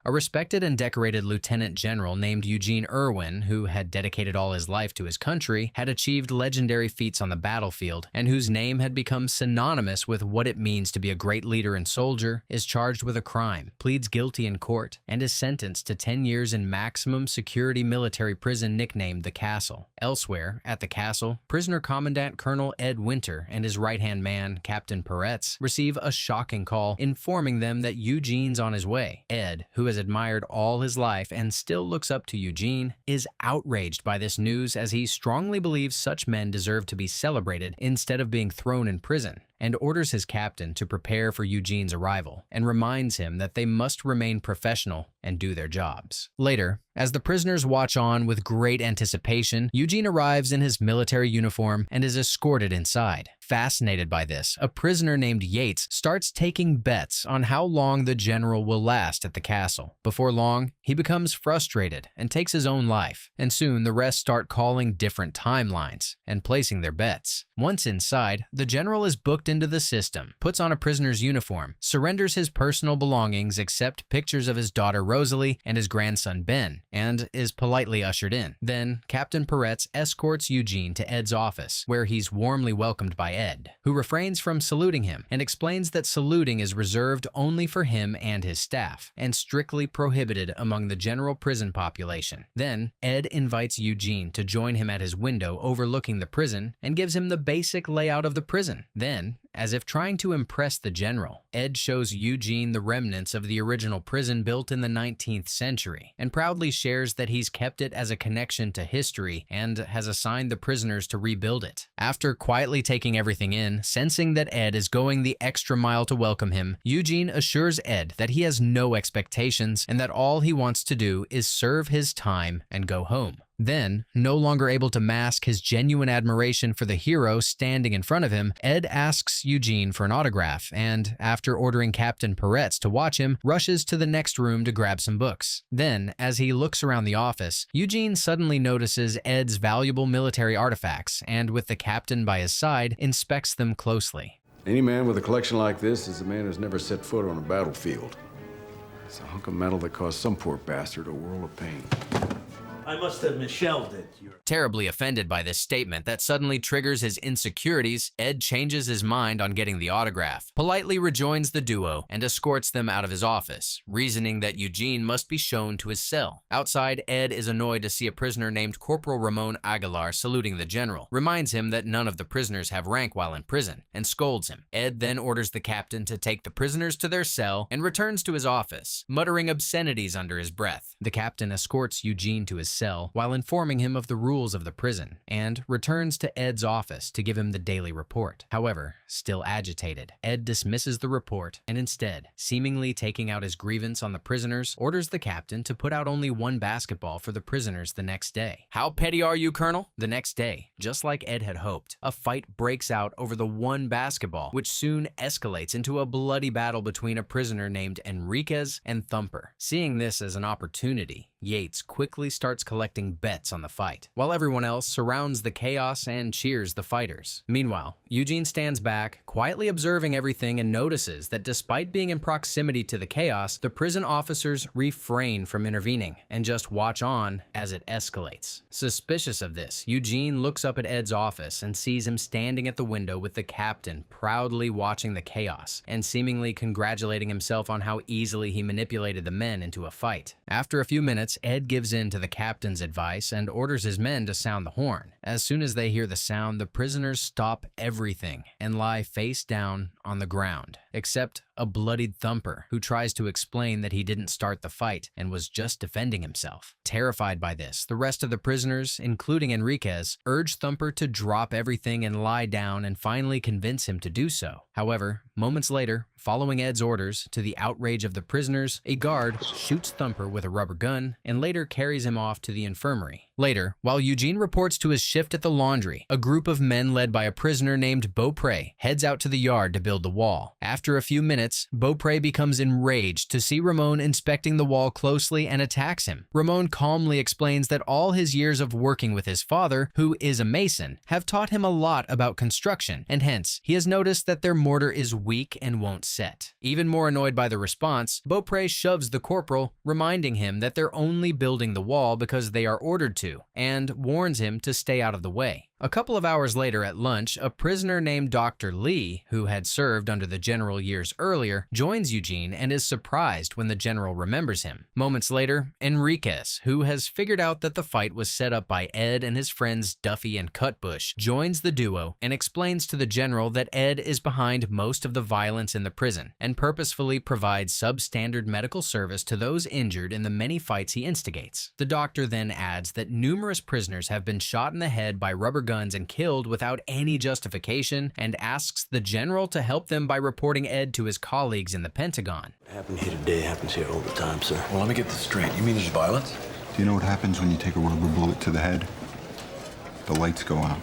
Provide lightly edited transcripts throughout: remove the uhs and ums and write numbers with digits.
A respected and decorated lieutenant general named Eugene Irwin, who had dedicated all his life to his country, had achieved legendary feats on the battlefield, and whose name had become synonymous with what it means to be a great leader and soldier, is charged with a crime, pleads guilty in court, and is sentenced to 10 years in maximum security military prison nicknamed the Castle. Elsewhere, at the Castle, prisoner Commandant Colonel Ed Winter and his right-hand man, Captain Peretz, receive a shocking call informing them that Eugene's on his way. Ed, who has admired all his life and still looks up to Eugene, is outraged by this news as he strongly believes such men deserve to be celebrated instead of being thrown in prison, and orders his captain to prepare for Eugene's arrival and reminds him that they must remain professional and do their jobs. Later, as the prisoners watch on with great anticipation, Eugene arrives in his military uniform and is escorted inside. Fascinated by this, a prisoner named Yates starts taking bets on how long the general will last at the castle. Before long, he becomes frustrated and takes his own life, and soon the rest start calling different timelines and placing their bets. Once inside, the general is booked into the system, puts on a prisoner's uniform, surrenders his personal belongings except pictures of his daughter Rosalie and his grandson Ben, and is politely ushered in. Then, Captain Peretz escorts Eugene to Ed's office, where he's warmly welcomed by Ed, who refrains from saluting him and explains that saluting is reserved only for him and his staff, and strictly prohibited among the general prison population. Then, Ed invites Eugene to join him at his window overlooking the prison and gives him the basic layout of the prison. Then, as if trying to impress the general, Ed shows Eugene the remnants of the original prison built in the 19th century, and proudly shares that he's kept it as a connection to history and has assigned the prisoners to rebuild it. After quietly taking everything in, sensing that Ed is going the extra mile to welcome him, Eugene assures Ed that he has no expectations and that all he wants to do is serve his time and go home. Then, no longer able to mask his genuine admiration for the hero standing in front of him, Ed asks Eugene for an autograph and, after ordering Captain Peretz to watch him, rushes to the next room to grab some books. Then, as he looks around the office, Eugene suddenly notices Ed's valuable military artifacts and, with the captain by his side, inspects them closely. Any man with a collection like this is a man who's never set foot on a battlefield. It's a hunk of metal that caused some poor bastard a world of pain. I must have misshelved it. Terribly offended by this statement that suddenly triggers his insecurities, Ed changes his mind on getting the autograph, politely rejoins the duo, and escorts them out of his office, reasoning that Eugene must be shown to his cell. Outside, Ed is annoyed to see a prisoner named Corporal Ramon Aguilar saluting the general, reminds him that none of the prisoners have rank while in prison, and scolds him. Ed then orders the captain to take the prisoners to their cell and returns to his office, muttering obscenities under his breath. The captain escorts Eugene to his cell while informing him of the rules of the prison, and returns to Ed's office to give him the daily report. However, still agitated, Ed dismisses the report and instead, seemingly taking out his grievance on the prisoners, orders the captain to put out only one basketball for the prisoners the next day. "How petty are you, Colonel?" The next day, just like Ed had hoped, a fight breaks out over the one basketball, which soon escalates into a bloody battle between a prisoner named Enriquez and Thumper. Seeing this as an opportunity, Yates quickly starts collecting bets on the fight, while everyone else surrounds the chaos and cheers the fighters. Meanwhile, Eugene stands back, quietly observing everything, and notices that despite being in proximity to the chaos, the prison officers refrain from intervening and just watch on as it escalates. Suspicious of this, Eugene looks up at Ed's office and sees him standing at the window with the captain, proudly watching the chaos and seemingly congratulating himself on how easily he manipulated the men into a fight. After a few minutes, Ed gives in to the captain's advice and orders his men to sound the horn. As soon as they hear the sound, the prisoners stop everything and lie face down on the ground, except a bloodied Thumper, who tries to explain that he didn't start the fight and was just defending himself. Terrified by this, the rest of the prisoners, including Enriquez, urge Thumper to drop everything and lie down and finally convince him to do so. However, moments later, following Ed's orders, to the outrage of the prisoners, a guard shoots Thumper with a rubber gun and later carries him off to the infirmary. Later, while Eugene reports to his shift at the laundry, a group of men led by a prisoner named Beaupre heads out to the yard to build the wall. After After a few minutes, Beaupre becomes enraged to see Ramon inspecting the wall closely and attacks him. Ramon calmly explains that all his years of working with his father, who is a mason, have taught him a lot about construction, and hence, he has noticed that their mortar is weak and won't set. Even more annoyed by the response, Beaupre shoves the corporal, reminding him that they're only building the wall because they are ordered to, and warns him to stay out of the way. A couple of hours later at lunch, a prisoner named Dr. Lee, who had served under the general years earlier, joins Eugene and is surprised when the general remembers him. Moments later, Enriquez, who has figured out that the fight was set up by Ed and his friends Duffy and Cutbush, joins the duo and explains to the general that Ed is behind most of the violence in the prison and purposefully provides substandard medical service to those injured in the many fights he instigates. The doctor then adds that numerous prisoners have been shot in the head by rubber guns and killed without any justification, and asks the general to help them by reporting Ed to his colleagues in the Pentagon. What happened here today happens here all the time, sir. Well, let me get this straight. You mean there's violence? Do you know what happens when you take a rubber bullet to the head? The lights go out.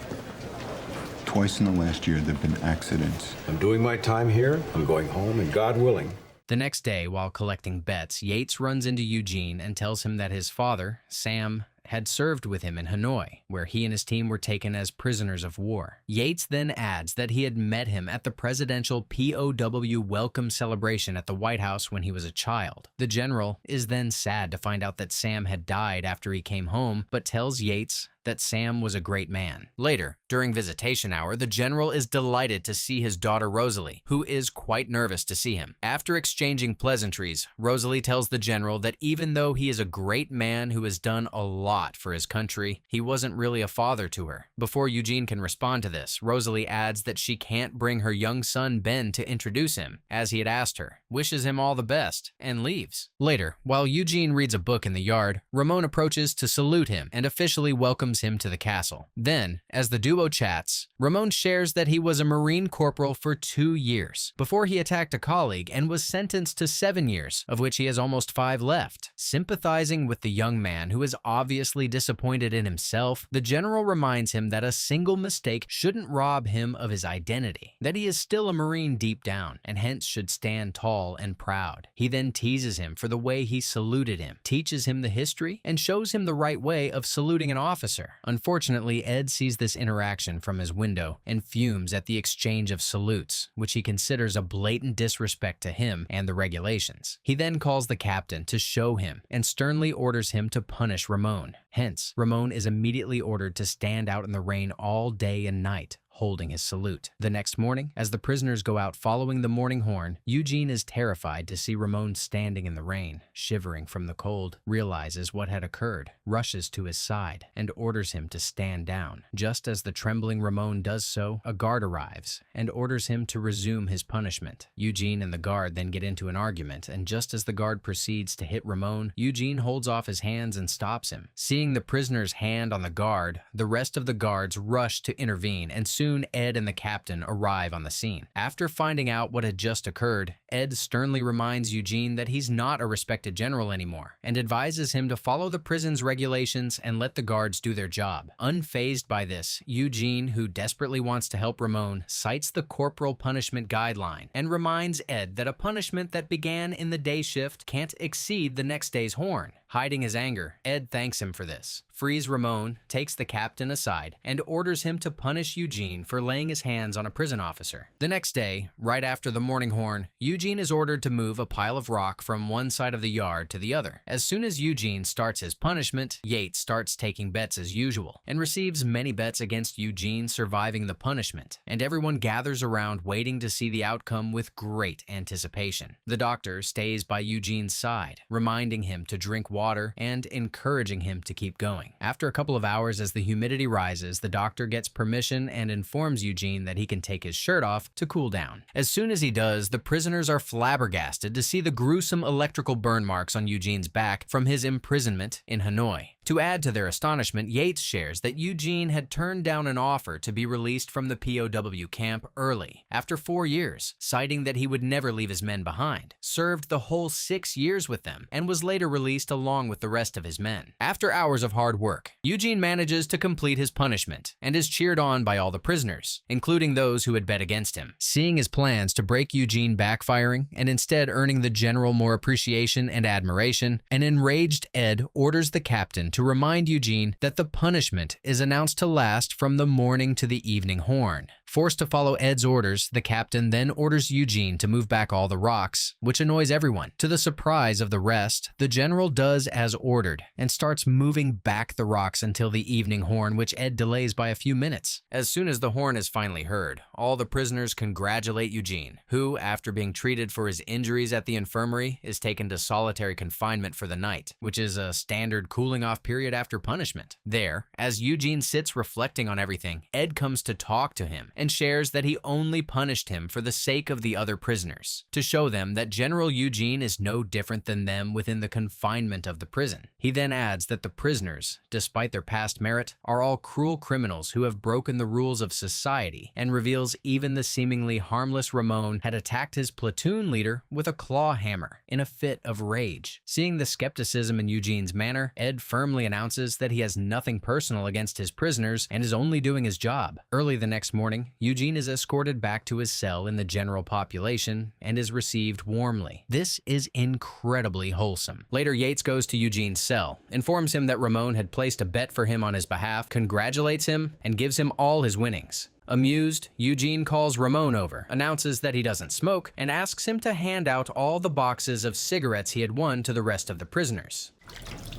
Twice in the last year, there have been accidents. I'm doing my time here, I'm going home, and God willing. The next day, while collecting bets, Yates runs into Eugene and tells him that his father, Sam, had served with him in Hanoi, where he and his team were taken as prisoners of war. Yates then adds that he had met him at the presidential POW welcome celebration at the White House when he was a child. The general is then sad to find out that Sam had died after he came home, but tells Yates that Sam was a great man. Later, during visitation hour, the general is delighted to see his daughter Rosalie, who is quite nervous to see him. After exchanging pleasantries, Rosalie tells the general that even though he is a great man who has done a lot for his country, he wasn't really a father to her. Before Eugene can respond to this, Rosalie adds that she can't bring her young son Ben to introduce him, as he had asked her, wishes him all the best, and leaves. Later, while Eugene reads a book in the yard, Ramon approaches to salute him and officially welcomes him to the castle. Then, as the duo chats, Ramon shares that he was a Marine corporal for 2 years before he attacked a colleague and was sentenced to 7 years, of which he has almost 5 left. Sympathizing with the young man who is obviously disappointed in himself, the general reminds him that a single mistake shouldn't rob him of his identity, that he is still a Marine deep down and hence should stand tall and proud. He then teases him for the way he saluted him, teaches him the history, and shows him the right way of saluting an officer. Unfortunately, Ed sees this interaction from his window and fumes at the exchange of salutes, which he considers a blatant disrespect to him and the regulations. He then calls the captain to show him and sternly orders him to punish Ramon. Hence, Ramon is immediately ordered to stand out in the rain all day and night, holding his salute. The next morning, as the prisoners go out following the morning horn, Eugene is terrified to see Ramon standing in the rain, shivering from the cold, realizes what had occurred, rushes to his side, and orders him to stand down. Just as the trembling Ramon does so, a guard arrives and orders him to resume his punishment. Eugene and the guard then get into an argument, and just as the guard proceeds to hit Ramon, Eugene holds off his hands and stops him. Seeing the prisoner's hand on the guard, the rest of the guards rush to intervene, and soon Ed and the captain arrive on the scene. After finding out what had just occurred, Ed sternly reminds Eugene that he's not a respected general anymore and advises him to follow the prison's regulations and let the guards do their job. Unfazed by this, Eugene, who desperately wants to help Ramon, cites the corporal punishment guideline and reminds Ed that a punishment that began in the day shift can't exceed the next day's horn. Hiding his anger, Ed thanks him for this, frees Ramon, takes the captain aside, and orders him to punish Eugene for laying his hands on a prison officer. The next day, right after the morning horn, Eugene is ordered to move a pile of rock from one side of the yard to the other. As soon as Eugene starts his punishment, Yates starts taking bets as usual, and receives many bets against Eugene surviving the punishment, and everyone gathers around waiting to see the outcome with great anticipation. The doctor stays by Eugene's side, reminding him to drink water and encouraging him to keep going. After a couple of hours, as the humidity rises, the doctor gets permission and informs Eugene that he can take his shirt off to cool down. As soon as he does, the prisoners are flabbergasted to see the gruesome electrical burn marks on Eugene's back from his imprisonment in Hanoi. To add to their astonishment, Yates shares that Eugene had turned down an offer to be released from the POW camp early, after 4 years, citing that he would never leave his men behind, served the whole 6 years with them, and was later released along with the rest of his men. After hours of hard work, Eugene manages to complete his punishment and is cheered on by all the prisoners, including those who had bet against him. Seeing his plans to break Eugene backfiring and instead earning the general more appreciation and admiration, an enraged Ed orders the captain to remind Eugene that the punishment is announced to last from the morning to the evening horn. Forced to follow Ed's orders, the captain then orders Eugene to move back all the rocks, which annoys everyone. To the surprise of the rest, the general does as ordered and starts moving back the rocks until the evening horn, which Ed delays by a few minutes. As soon as the horn is finally heard, all the prisoners congratulate Eugene, who, after being treated for his injuries at the infirmary, is taken to solitary confinement for the night, which is a standard cooling-off period after punishment. There, as Eugene sits reflecting on everything, Ed comes to talk to him and shares that he only punished him for the sake of the other prisoners, to show them that General Eugene is no different than them within the confinement of the prison. He then adds that the prisoners, despite their past merit, are all cruel criminals who have broken the rules of society, and reveals even the seemingly harmless Ramon had attacked his platoon leader with a claw hammer in a fit of rage. Seeing the skepticism in Eugene's manner, Ed firmly announces that he has nothing personal against his prisoners and is only doing his job. Early the next morning, Eugene is escorted back to his cell in the general population and is received warmly. This is incredibly wholesome. Later, Yates goes to Eugene's cell, informs him that Ramon had placed a bet for him on his behalf, congratulates him, and gives him all his winnings. Amused, Eugene calls Ramon over, announces that he doesn't smoke, and asks him to hand out all the boxes of cigarettes he had won to the rest of the prisoners.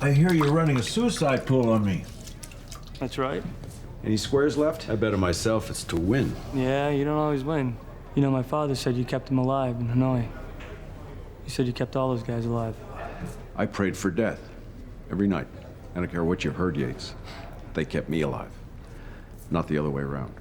I hear you're running a suicide pool on me. That's right. Any squares left? I bet on myself it's to win. Yeah, you don't always win. You know, my father said you kept him alive in Hanoi. He said you kept all those guys alive. I prayed for death. Every night. I don't care what you heard, Yates. They kept me alive. Not the other way around.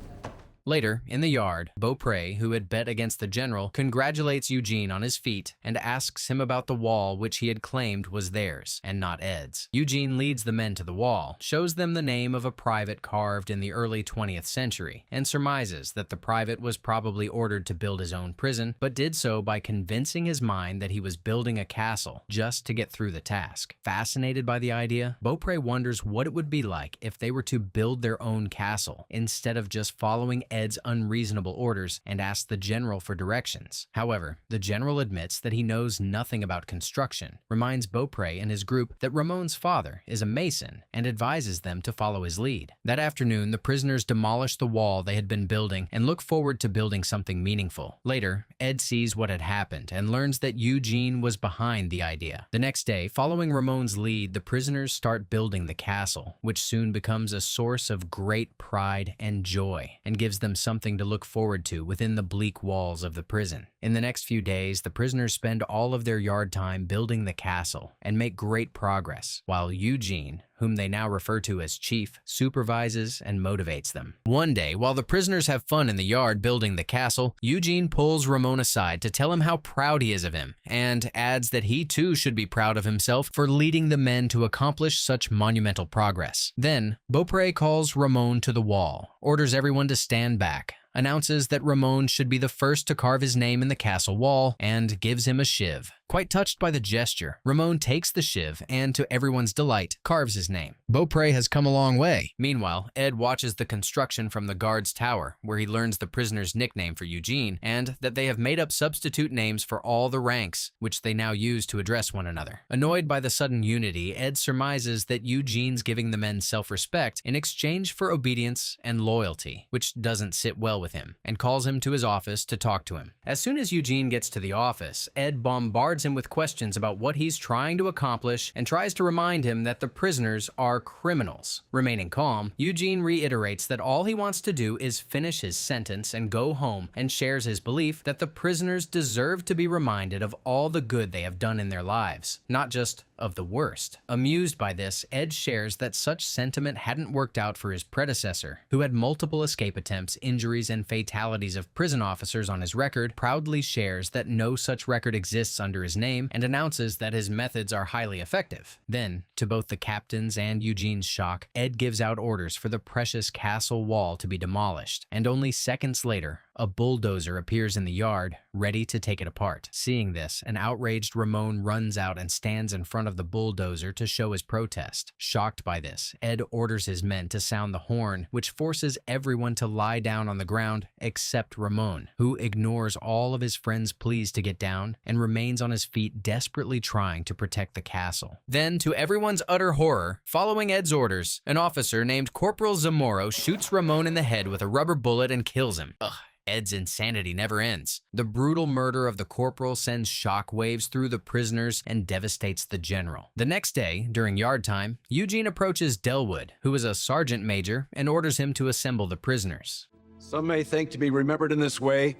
Later, in the yard, Beaupre, who had bet against the general, congratulates Eugene on his feat and asks him about the wall which he had claimed was theirs and not Ed's. Eugene leads the men to the wall, shows them the name of a private carved in the early 20th century, and surmises that the private was probably ordered to build his own prison, but did so by convincing his mind that he was building a castle just to get through the task. Fascinated by the idea, Beaupre wonders what it would be like if they were to build their own castle instead of just following Ed's unreasonable orders and asks the general for directions. However, the general admits that he knows nothing about construction, reminds Beaupre and his group that Ramon's father is a mason, and advises them to follow his lead. That afternoon, the prisoners demolish the wall they had been building and look forward to building something meaningful. Later, Ed sees what had happened and learns that Eugene was behind the idea. The next day, following Ramon's lead, the prisoners start building the castle, which soon becomes a source of great pride and joy, and gives them something to look forward to within the bleak walls of the prison. In the next few days, the prisoners spend all of their yard time building the castle and make great progress, while Eugene, whom they now refer to as Chief, supervises and motivates them. One day, while the prisoners have fun in the yard building the castle, Eugene pulls Ramon aside to tell him how proud he is of him, and adds that he too should be proud of himself for leading the men to accomplish such monumental progress. Then, Beaupre calls Ramon to the wall, orders everyone to stand back, announces that Ramon should be the first to carve his name in the castle wall, and gives him a shiv. Quite touched by the gesture, Ramon takes the shiv and, to everyone's delight, carves his name. Beaupre has come a long way. Meanwhile, Ed watches the construction from the guard's tower, where he learns the prisoner's nickname for Eugene, and that they have made up substitute names for all the ranks, which they now use to address one another. Annoyed by the sudden unity, Ed surmises that Eugene's giving the men self-respect in exchange for obedience and loyalty, which doesn't sit well with him, and calls him to his office to talk to him. As soon as Eugene gets to the office, Ed bombards him with questions about what he's trying to accomplish and tries to remind him that the prisoners are criminals. Remaining calm, Eugene reiterates that all he wants to do is finish his sentence and go home, and shares his belief that the prisoners deserve to be reminded of all the good they have done in their lives, not just of the worst. Amused by this, Ed shares that such sentiment hadn't worked out for his predecessor, who had multiple escape attempts, injuries, and and fatalities of prison officers on his record, proudly shares that no such record exists under his name and announces that his methods are highly effective. Then, to both the captain's and Eugene's shock, Ed gives out orders for the precious castle wall to be demolished, and only seconds later, a bulldozer appears in the yard, ready to take it apart. Seeing this, an outraged Ramon runs out and stands in front of the bulldozer to show his protest. Shocked by this, Ed orders his men to sound the horn, which forces everyone to lie down on the ground except Ramon, who ignores all of his friends' pleas to get down and remains on his feet, desperately trying to protect the castle. Then, to everyone's utter horror, following Ed's orders, an officer named Corporal Zamoro shoots Ramon in the head with a rubber bullet and kills him. Ugh. Ed's insanity never ends. The brutal murder of the corporal sends shockwaves through the prisoners and devastates the general. The next day, during yard time, Eugene approaches Delwood, who is a sergeant major, and orders him to assemble the prisoners. Some may think to be remembered in this way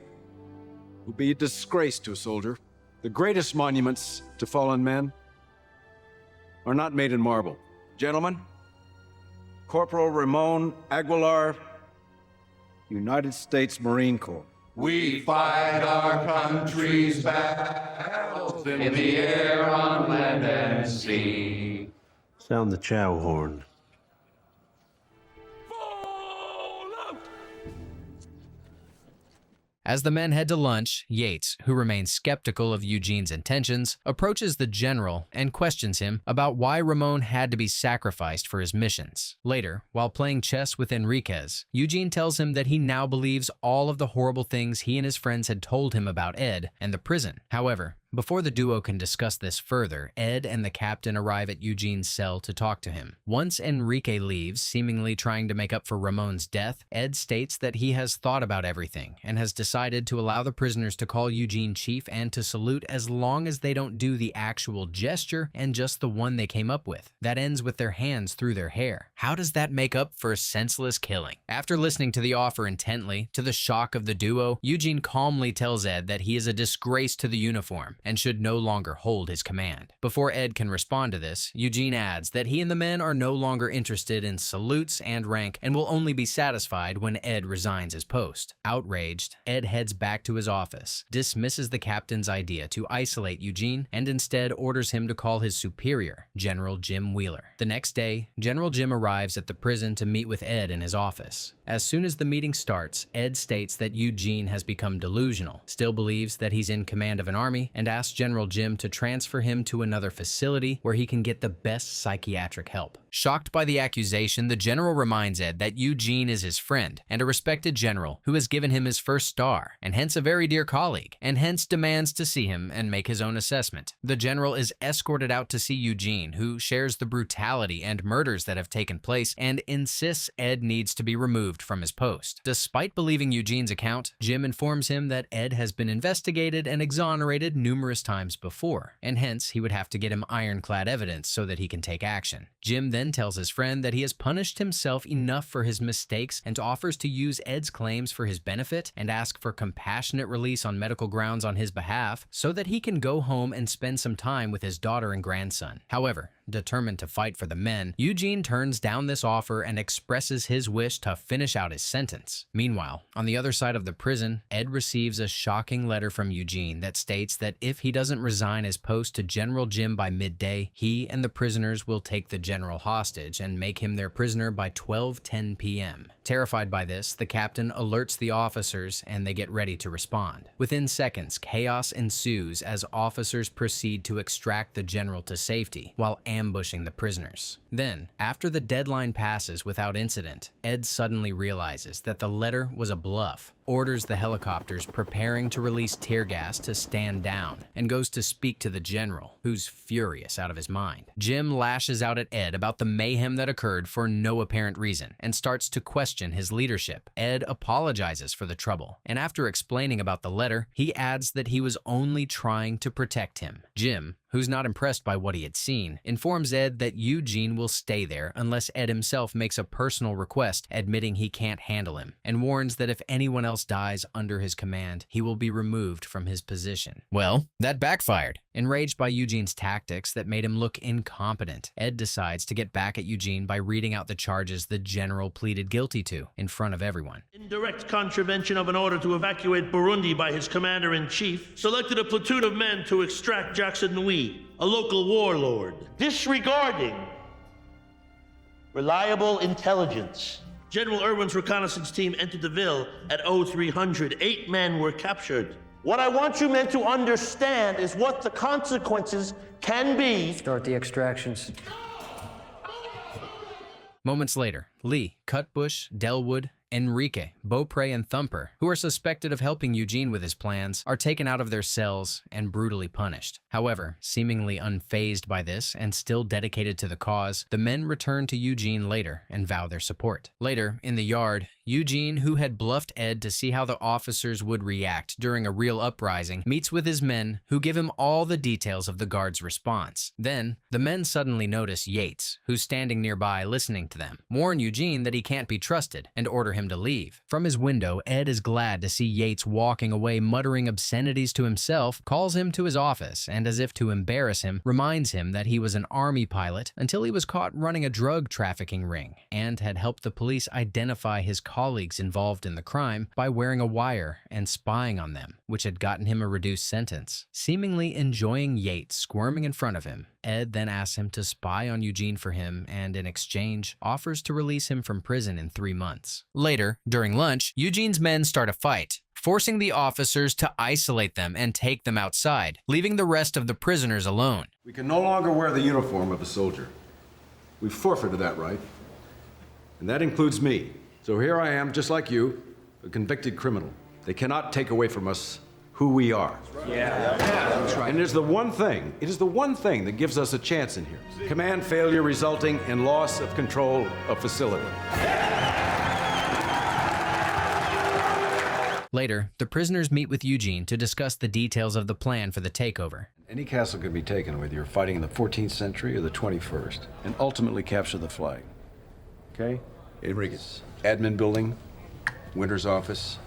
would be a disgrace to a soldier. The greatest monuments to fallen men are not made in marble. Gentlemen, Corporal Ramon Aguilar, United States Marine Corps. We fight our country's battles in the air, on land and sea. Sound the chow horn. As the men head to lunch, Yates, who remains skeptical of Eugene's intentions, approaches the general and questions him about why Ramon had to be sacrificed for his missions. Later, while playing chess with Enriquez, Eugene tells him that he now believes all of the horrible things he and his friends had told him about Ed and the prison. However, before the duo can discuss this further, Ed and the captain arrive at Eugene's cell to talk to him. Once Enrique leaves, seemingly trying to make up for Ramon's death, Ed states that he has thought about everything and has decided to allow the prisoners to call Eugene chief and to salute as long as they don't do the actual gesture and just the one they came up with. That ends with their hands through their hair. How does that make up for a senseless killing? After listening to the offer intently, to the shock of the duo, Eugene calmly tells Ed that he is a disgrace to the uniform and should no longer hold his command. Before Ed can respond to this, Eugene adds that he and the men are no longer interested in salutes and rank and will only be satisfied when Ed resigns his post. Outraged, Ed heads back to his office, dismisses the captain's idea to isolate Eugene, and instead orders him to call his superior, General Jim Wheeler. The next day, General Jim arrives at the prison to meet with Ed in his office. As soon as the meeting starts, Ed states that Eugene has become delusional, still believes that he's in command of an army, and asks General Jim to transfer him to another facility where he can get the best psychiatric help. Shocked by the accusation, the general reminds Ed that Eugene is his friend and a respected general who has given him his first star, and hence a very dear colleague, and hence demands to see him and make his own assessment. The general is escorted out to see Eugene, who shares the brutality and murders that have taken place and insists Ed needs to be removed from his post. Despite believing Eugene's account, Jim informs him that Ed has been investigated and exonerated numerous times before, and hence he would have to get him ironclad evidence so that he can take action. Jim then tells his friend that he has punished himself enough for his mistakes and offers to use Ed's claims for his benefit and ask for compassionate release on medical grounds on his behalf so that he can go home and spend some time with his daughter and grandson. However, determined to fight for the men, Eugene turns down this offer and expresses his wish to finish out his sentence. Meanwhile, on the other side of the prison, Ed receives a shocking letter from Eugene that states that if he doesn't resign his post to General Jim by midday, he and the prisoners will take the general hostage and make him their prisoner by 12:10 p.m. Terrified by this, the captain alerts the officers and they get ready to respond. Within seconds, chaos ensues as officers proceed to extract the general to safety while ambushing the prisoners. Then, after the deadline passes without incident, Ed suddenly realizes that the letter was a bluff, orders the helicopters preparing to release tear gas to stand down, and goes to speak to the general, who's furious out of his mind. Jim lashes out at Ed about the mayhem that occurred for no apparent reason, and starts to question his leadership. Ed apologizes for the trouble, and after explaining about the letter, he adds that he was only trying to protect him. Jim, who's not impressed by what he had seen, informs Ed that Eugene will stay there unless Ed himself makes a personal request admitting he can't handle him, and warns that if anyone else else dies under his command, he will be removed from his position. Well, that backfired. Enraged by Eugene's tactics that made him look incompetent, Ed decides to get back at Eugene by reading out the charges the general pleaded guilty to in front of everyone. In direct contravention of an order to evacuate Burundi by his commander-in-chief, selected a platoon of men to extract Jackson Nui, a local warlord. Disregarding reliable intelligence, General Irwin's reconnaissance team entered the Ville at 0300. 8 men were captured. What I want you men to understand is what the consequences can be. Start the extractions. Moments later, Lee, Cutbush, Delwood, Enrique, Beaupre, and Thumper, who are suspected of helping Eugene with his plans, are taken out of their cells and brutally punished. However, seemingly unfazed by this and still dedicated to the cause, the men return to Eugene later and vow their support. Later, in the yard, Eugene, who had bluffed Ed to see how the officers would react during a real uprising, meets with his men, who give him all the details of the guards' response. Then, the men suddenly notice Yates, who's standing nearby listening to them, warn Eugene that he can't be trusted, and order him to leave. From his window, Ed is glad to see Yates walking away muttering obscenities to himself, calls him to his office, and as if to embarrass him, reminds him that he was an army pilot until he was caught running a drug trafficking ring, and had helped the police identify his colleagues involved in the crime by wearing a wire and spying on them, which had gotten him a reduced sentence. Seemingly enjoying Yates squirming in front of him, Ed then asks him to spy on Eugene for him and, in exchange, offers to release him from prison in 3 months. Later, during lunch, Eugene's men start a fight, forcing the officers to isolate them and take them outside, leaving the rest of the prisoners alone. We can no longer wear the uniform of a soldier. We've forfeited that right. And that includes me. So here I am, just like you, a convicted criminal. They cannot take away from us who we are. Yeah, that's right. And it is the one thing that gives us a chance in here. Command failure resulting in loss of control of facility. Later, the prisoners meet with Eugene to discuss the details of the plan for the takeover. Any castle can be taken whether you're fighting in the 14th century or the 21st, and ultimately capture the flag. Okay? Enriquez. Admin building, Winter's office,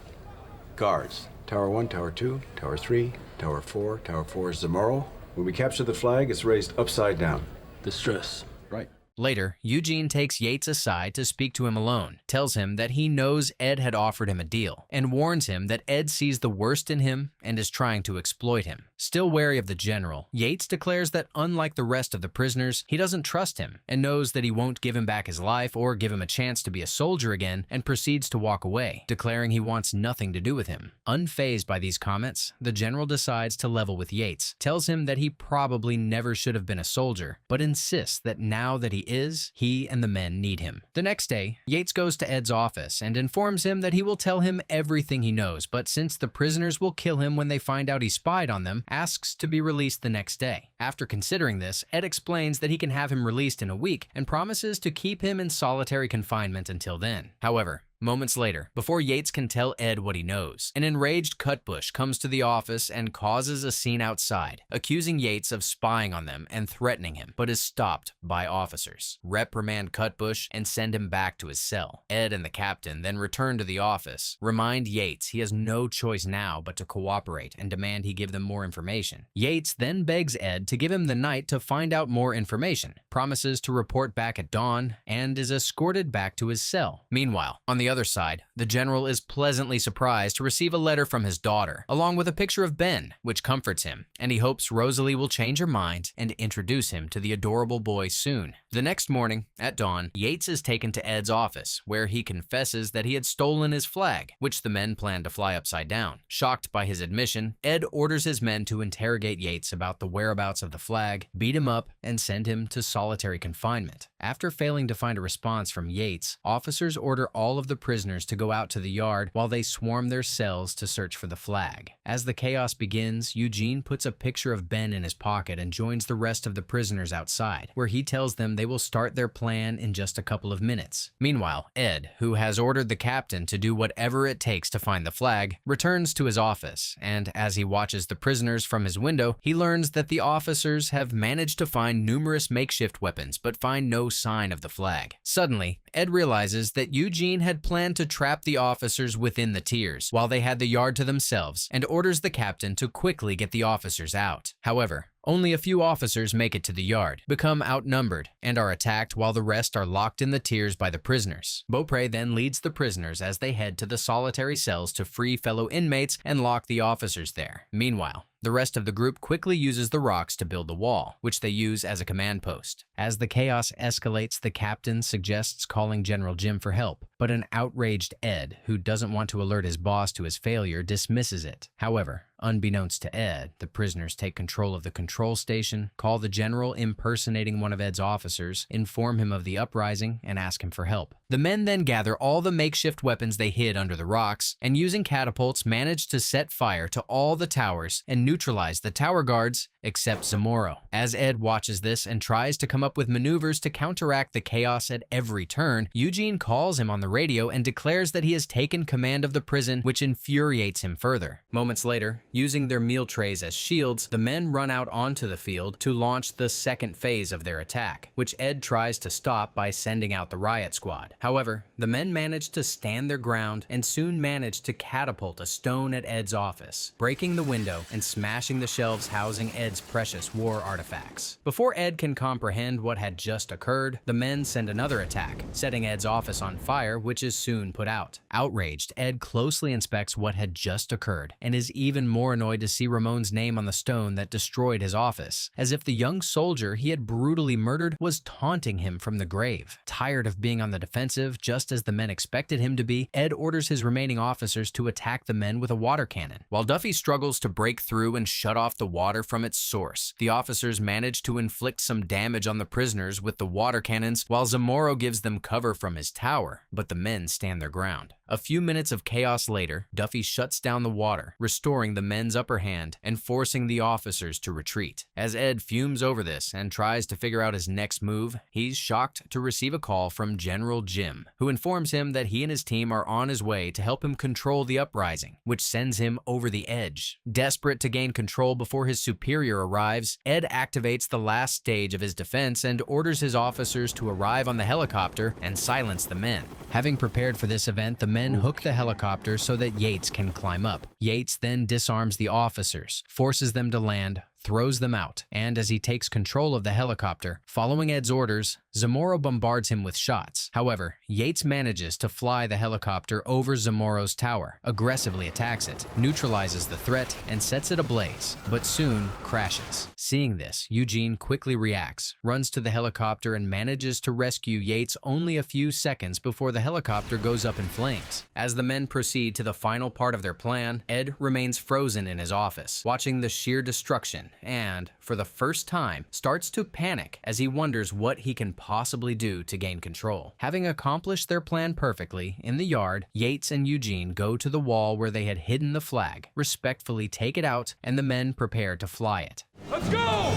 guards. Tower 1, Tower 2, Tower 3, Tower 4. Tower 4 is Zamora. When we capture the flag, it's raised upside down. Distress. Right. Later, Eugene takes Yates aside to speak to him alone, tells him that he knows Ed had offered him a deal, and warns him that Ed sees the worst in him and is trying to exploit him. Still wary of the general, Yates declares that unlike the rest of the prisoners, he doesn't trust him and knows that he won't give him back his life or give him a chance to be a soldier again, and proceeds to walk away, declaring he wants nothing to do with him. Unfazed by these comments, the general decides to level with Yates, tells him that he probably never should have been a soldier, but insists that now that he and the men need him. The next day, Yates goes to Ed's office and informs him that he will tell him everything he knows, but since the prisoners will kill him when they find out he spied on them, asks to be released the next day. After considering this, Ed explains that he can have him released in a week and promises to keep him in solitary confinement until then. However, moments later, before Yates can tell Ed what he knows, an enraged Cutbush comes to the office and causes a scene outside, accusing Yates of spying on them and threatening him, but is stopped by officers. Reprimand Cutbush and send him back to his cell. Ed and the captain then return to the office, remind Yates he has no choice now but to cooperate and demand he give them more information. Yates then begs Ed to give him the night to find out more information, promises to report back at dawn, and is escorted back to his cell. Meanwhile, on the other side, the general is pleasantly surprised to receive a letter from his daughter, along with a picture of Ben, which comforts him, and he hopes Rosalie will change her mind and introduce him to the adorable boy soon. The next morning, at dawn, Yates is taken to Ed's office, where he confesses that he had stolen his flag, which the men planned to fly upside down. Shocked by his admission, Ed orders his men to interrogate Yates about the whereabouts of the flag, beat him up, and send him to solitary confinement. After failing to find a response from Yates, officers order all of the prisoners to go out to the yard while they swarm their cells to search for the flag. As the chaos begins, Eugene puts a picture of Ben in his pocket and joins the rest of the prisoners outside, where he tells them they will start their plan in just a couple of minutes. Meanwhile, Ed, who has ordered the captain to do whatever it takes to find the flag, returns to his office, and as he watches the prisoners from his window, he learns that the officers have managed to find numerous makeshift weapons but find no sign of the flag. Suddenly, Ed realizes that Eugene had planned to trap the officers within the tiers while they had the yard to themselves, and orders the captain to quickly get the officers out. However, only a few officers make it to the yard, become outnumbered, and are attacked while the rest are locked in the tiers by the prisoners. Beaupre then leads the prisoners as they head to the solitary cells to free fellow inmates and lock the officers there. Meanwhile, the rest of the group quickly uses the rocks to build the wall, which they use as a command post. As the chaos escalates, the captain suggests calling General Jim for help, but an outraged Ed, who doesn't want to alert his boss to his failure, dismisses it. However, unbeknownst to Ed, the prisoners take control of the control station, call the general impersonating one of Ed's officers, inform him of the uprising, and ask him for help. The men then gather all the makeshift weapons they hid under the rocks, and using catapults manage to set fire to all the towers and neutralize the tower guards except Zamora. As Ed watches this and tries to come up with maneuvers to counteract the chaos at every turn, Eugene calls him on the radio and declares that he has taken command of the prison, which infuriates him further. Moments later, using their meal trays as shields, the men run out onto the field to launch the second phase of their attack, which Ed tries to stop by sending out the riot squad. However, the men manage to stand their ground and soon manage to catapult a stone at Ed's office, breaking the window and smashing the shelves housing Ed's precious war artifacts. Before Ed can comprehend what had just occurred, the men send another attack, setting Ed's office on fire, which is soon put out. Outraged, Ed closely inspects what had just occurred and is even more annoyed to see Ramon's name on the stone that destroyed his office, as if the young soldier he had brutally murdered was taunting him from the grave. Tired of being on the defensive, just as the men expected him to be, Ed orders his remaining officers to attack the men with a water cannon. While Duffy struggles to break through and shut off the water from its source, the officers manage to inflict some damage on the prisoners with the water cannons, while Zamora gives them cover from his tower, but the men stand their ground. A few minutes of chaos later, Duffy shuts down the water, restoring the men's upper hand and forcing the officers to retreat. As Ed fumes over this and tries to figure out his next move, he's shocked to receive a call from General Jim, who informs him that he and his team are on his way to help him control the uprising, which sends him over the edge. Desperate to gain control before his superior arrives, Ed activates the last stage of his defense and orders his officers to arrive on the helicopter and silence the men. Having prepared for this event, the men hook the helicopter so that Yates can climb up. Yates then disarms the officers, forces them to land, throws them out, and as he takes control of the helicopter, following Ed's orders, Zamora bombards him with shots. However, Yates manages to fly the helicopter over Zamoro's tower, aggressively attacks it, neutralizes the threat, and sets it ablaze, but soon crashes. Seeing this, Eugene quickly reacts, runs to the helicopter, and manages to rescue Yates only a few seconds before the helicopter goes up in flames. As the men proceed to the final part of their plan, Ed remains frozen in his office, watching the sheer destruction, and, for the first time, starts to panic as he wonders what he can possibly do to gain control. Having accomplished their plan perfectly, in the yard, Yates and Eugene go to the wall where they had hidden the flag, respectfully take it out, and the men prepare to fly it. Let's go!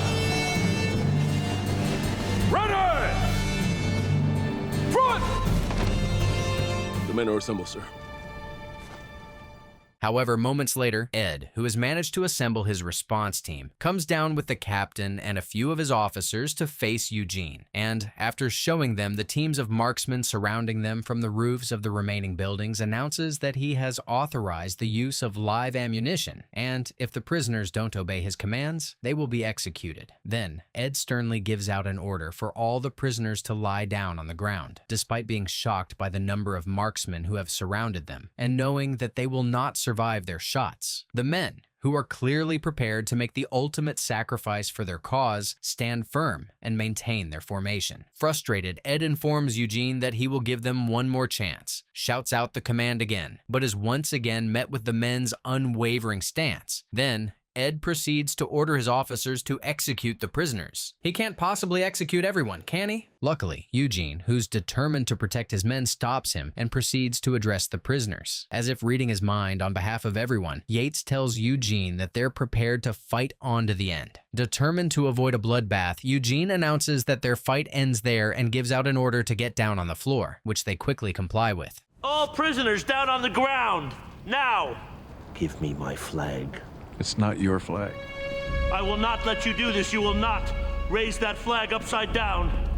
Ready! Front! The men are assembled, sir. However, moments later, Ed, who has managed to assemble his response team, comes down with the captain and a few of his officers to face Eugene, and after showing them the teams of marksmen surrounding them from the roofs of the remaining buildings, announces that he has authorized the use of live ammunition, and if the prisoners don't obey his commands, they will be executed. Then, Ed sternly gives out an order for all the prisoners to lie down on the ground, despite being shocked by the number of marksmen who have surrounded them, and knowing that they will not survive their shots. The men, who are clearly prepared to make the ultimate sacrifice for their cause, stand firm and maintain their formation. Frustrated, Ed informs Eugene that he will give them one more chance, shouts out the command again, but is once again met with the men's unwavering stance. Then, Ed proceeds to order his officers to execute the prisoners. He can't possibly execute everyone, can he? Luckily, Eugene, who's determined to protect his men, stops him and proceeds to address the prisoners. As if reading his mind on behalf of everyone, Yates tells Eugene that they're prepared to fight on to the end. Determined to avoid a bloodbath, Eugene announces that their fight ends there and gives out an order to get down on the floor, which they quickly comply with. All prisoners down on the ground, now! Give me my flag. It's not your flag. I will not let you do this. You will not raise that flag upside down.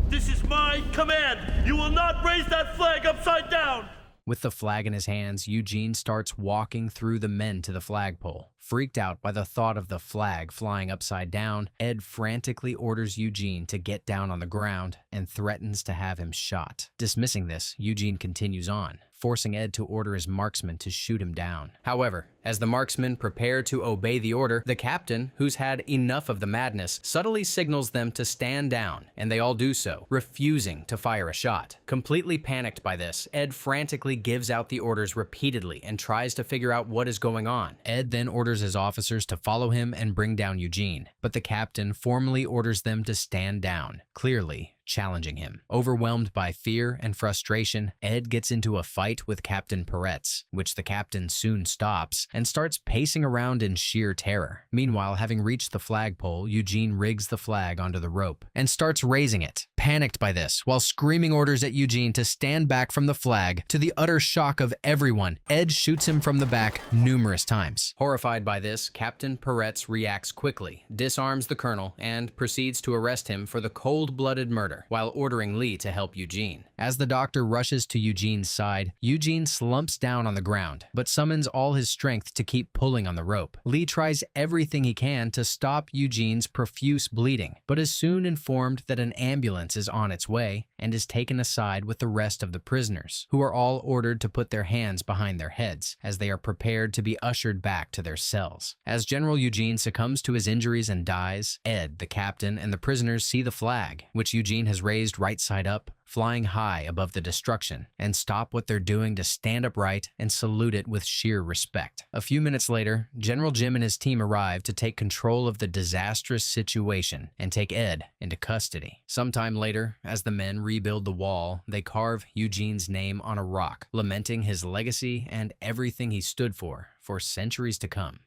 This is my command. You will not raise that flag upside down. With the flag in his hands, Eugene starts walking through the men to the flagpole. Freaked out by the thought of the flag flying upside down, Ed frantically orders Eugene to get down on the ground and threatens to have him shot. Dismissing this, Eugene continues on, forcing Ed to order his marksmen to shoot him down. However, as the marksmen prepare to obey the order, the captain, who's had enough of the madness, subtly signals them to stand down, and they all do so, refusing to fire a shot. Completely panicked by this, Ed frantically gives out the orders repeatedly and tries to figure out what is going on. Ed then orders his officers to follow him and bring down Eugene, but the captain formally orders them to stand down, clearly challenging him. Overwhelmed by fear and frustration, Ed gets into a fight with Captain Peretz, which the captain soon stops and starts pacing around in sheer terror. Meanwhile, having reached the flagpole, Eugene rigs the flag onto the rope and starts raising it. Panicked by this, while screaming orders at Eugene to stand back from the flag, to the utter shock of everyone, Ed shoots him from the back numerous times. Horrified by this, Captain Peretz reacts quickly, disarms the colonel, and proceeds to arrest him for the cold-blooded murder, while ordering Lee to help Eugene. As the doctor rushes to Eugene's side, Eugene slumps down on the ground, but summons all his strength to keep pulling on the rope. Lee tries everything he can to stop Eugene's profuse bleeding, but is soon informed that an ambulance is on its way and is taken aside with the rest of the prisoners, who are all ordered to put their hands behind their heads as they are prepared to be ushered back to their cells. As General Eugene succumbs to his injuries and dies, Ed, the captain, and the prisoners see the flag, which Eugene has raised right side up, flying high above the destruction, and stop what they're doing to stand upright and salute it with sheer respect. A few minutes later, General Jim and his team arrive to take control of the disastrous situation and take Ed into custody. Sometime later, as the men rebuild the wall, they carve Eugene's name on a rock, lamenting his legacy and everything he stood for centuries to come.